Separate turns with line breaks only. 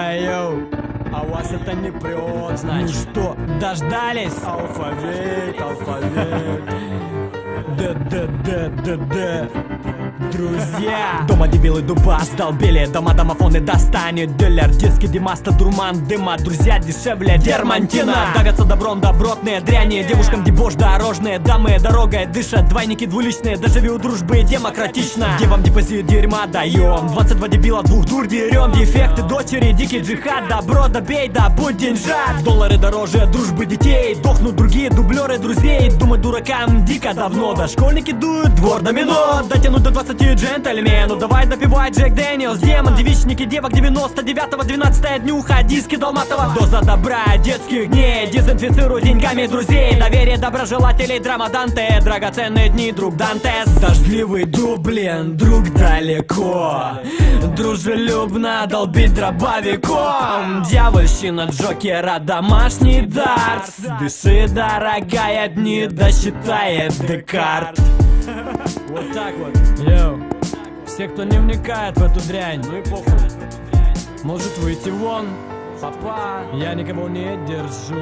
Эй, йоу, а у вас это не прет, значит. Ну что, дождались? Алфавит, алфавит. Д. Друзья, дома дебилы дуба сдолбили, дома домофоны достанет дилер, детский Димаста, дурман дыма, друзья дешевле дермантина. Дагаться добром добротные дряни, девушкам дебош дорожные, дамы дорогой дышат, двойники двуличные, доживи у дружбы демократично. Девам депозит дерьма даем, 22 дебила, двух дур дерем, дефекты дочери, дикий джихад, добро добей, да будь деньжат. Доллары дороже дружбы детей, дохнут другие дублеры друзей, думать дуракам дико давно, да школьники дуют двор домино, дотянуть до 20 джентльмену, давай допивай Джек Дэниелс, демон, девичники, девок 99-го, 12-я днюха, диски Долматова. Доза добра детских дней, дезинфицируй деньгами друзей, доверие доброжелателей, драма Данте, драгоценные дни, друг Дантес. Дождливый Дублин, друг далеко, дружелюбно долбить дробовиком, дьявольщина Джокера, домашний дартс, дыши, дорогая, дни досчитает Декарт. Вот так вот. Йоу, все, кто не вникает в эту дрянь, ну и похуй, может выйти вон. Папа, я никого не держу.